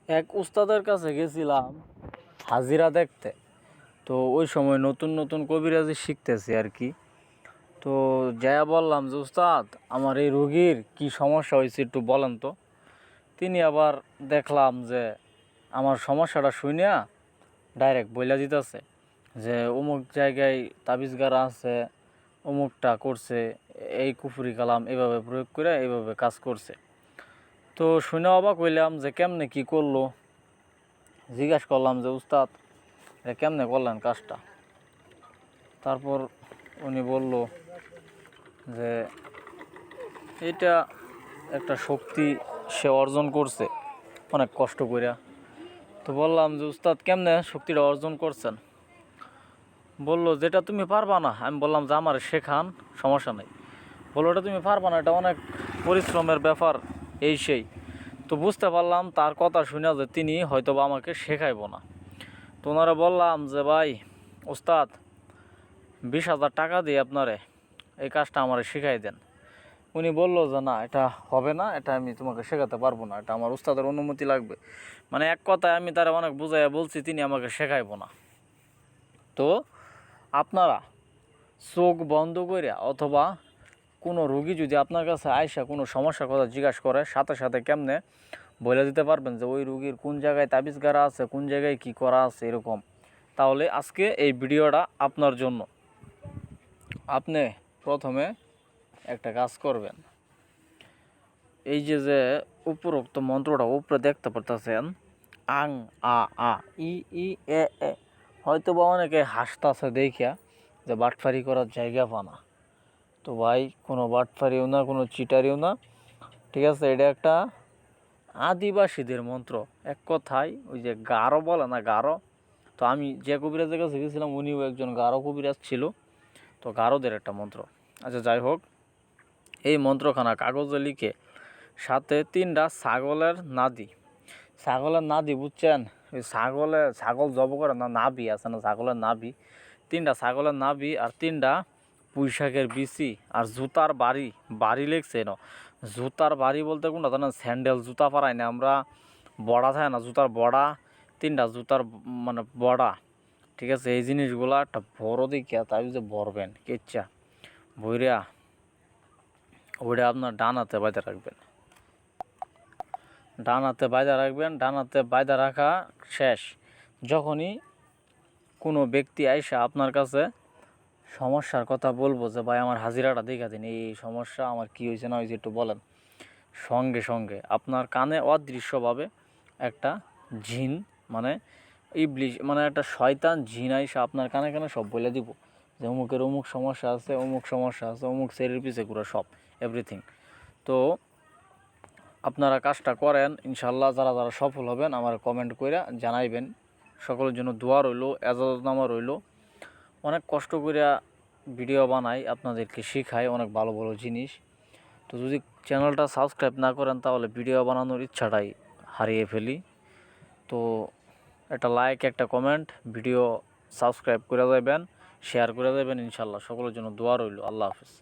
এক উস্তাদের কাছে গেছিলাম হাজিরা দেখতে। তো ওই সময় নতুন নতুন কবিরাজি শিখতেছি আর কি। তো যায়া বললাম যে উস্তাদ, আমার এই রোগীর কি সমস্যা হয়েছে একটু বলেন তো। তিনি আবার দেখলাম যে আমার সমস্যাটা শুনিয়া ডাইরেক্ট বইলা দিতেছে যে অমুক জায়গায় তাবিজ গাড়া আছে, অমুকটা করছে, এই কুফরি কালাম এভাবে প্রয়োগ করে এইভাবে কাজ করছে। তো শুনে অবাক হইলাম যে কেমনে কি করলো। জিজ্ঞাসা করলাম যে উস্তাদ, এটা কেমনে করলেন কাজটা। তারপর উনি বলল যে এটা একটা শক্তি সে অর্জন করছে অনেক কষ্ট কইরা। তো বললাম যে উস্তাদ, কেমনে শক্তিটা অর্জন করছেন। বলল যেটা তুমি পারবা না। আমি বললাম যে আমার শেখান, সমস্যা নেই। বললো এটা তুমি পারবা না, এটা অনেক পরিশ্রমের ব্যাপার, এই সেই। তো বুঝতে পারলাম তার কথা শুনে যে তিনি হয়তো বা আমাকে শেখাইব না। তো ওনারা বললাম যে ভাই ওস্তাদ, 20,000 টাকা দিয়ে আপনারে এই কাজটা আমারে শেখাই দেন। উনি বলল যে না, এটা হবে না, এটা আমি তোমাকে শেখাতে পারবো না, এটা আমার উস্তাদের অনুমতি লাগবে। মানে এক কথায় আমি তারা অনেক বুঝাইয়া বলছি, তিনি আমাকে শেখাইব না। তো আপনারা চোখ বন্ধ করে অথবা কোনো রোগী যদি আপনার কাছে আইসা কোনো সমস্যার কথা জিজ্ঞাসা করে, সাথে সাথে কেমনে বলে দিতে পারবেন যে ওই রোগীর কোন জায়গায় তাবিজ গাড়া আছে, কোন জায়গায় কি করা আছে এরকম। তাহলে আজকে এই ভিডিওটা আপনার জন্য। আপনি প্রথমে একটা কাজ করবেন, এই যে উপরোক্ত মন্ত্রটা উপরে দেখতে পারতেছেন, আং আ আ ই ই এ এ। হয়তো বা অনেকে হাসতাছে দেখিয়া যে বাটফারি করার জায়গা পানা। তো ভাই, কোনো বাটফারিও না, কোনো চিটারিও না, ঠিক আছে। এটা একটা আদিবাসীদের মন্ত্র। এক কথায় ওই যে গারো বলে না, গারো। তো আমি যে কবিরাজের কাছে গেছিলাম উনিও একজন গারো কবিরাজ ছিল। তো গারোদের একটা মন্ত্র। আচ্ছা যাই হোক, এই মন্ত্রখানা কাগজে লিখে সাথে 3টা ছাগলের নাদি। ছাগলের নাদি বুঝছেন, ওই ছাগল জব করে না, নাভি আছে না ছাগলের নাভি। 3টা ছাগলের নাভি আর 3টা পুঁইশাকের বিচি আর জুতার বাড়ি। বাড়ি লেগছে না, জুতার বাড়ি বলতে কোনটা জানেন, স্যান্ডেল জুতা পারাই না আমরা, বড়া থাকে না, জুতার বড়া। 3টা জুতার মানে বড়া, ঠিক আছে। এই জিনিসগুলা একটা বড় দেখিয়া তাই যে ভরবেন কেচ্চা ভইরা, ওইটা আপনার ডান হাতে বাইতে রাখবেন। ডান হাতে বাইদা রাখবেন। ডান হাতে বাইদা রাখা শেষ, যখনই কোনো ব্যক্তি আইসা আপনার কাছে সমস্যার কথা বলবো যে ভাই আমার হাজিরাটা দেখা দিন, এই সমস্যা আমার কি হয়েছে না হয়েছে একটু বলেন, সঙ্গে সঙ্গে আপনার কানে অদৃশ্যভাবে একটা জিন, মানে ইবলিশ, মানে একটা শয়তান জিন আইসা আপনার কানে কানে সব বলে দিব যে অমুকের অমুক সমস্যা আছে, অমুক সমস্যা আছে, অমুক শরীর পিছে ঘুরে সব এভরিথিং। তো আপনারা কাজটা করেন, ইনশাল্লাহ যারা যারা সফল হবেন আমার কমেন্ট করে জানাইবেন। সকলের জন্য দোয়া রইল, এজাজতনামা রইল। অনেক কষ্ট করে ভিডিও বানাই, আপনাদেরকে শেখাই অনেক ভালো ভালো জিনিস। তো যদি চ্যানেলটা সাবস্ক্রাইব না করেন তাহলে ভিডিও বানানোর ইচ্ছাটাই হারিয়ে ফেলি। তো একটা লাইক, একটা কমেন্ট, ভিডিও সাবস্ক্রাইব করে যাবেন, শেয়ার করে যাবেন। ইনশাল্লাহ সকলের জন্য দোয়া রইল। আল্লাহ হাফেজ।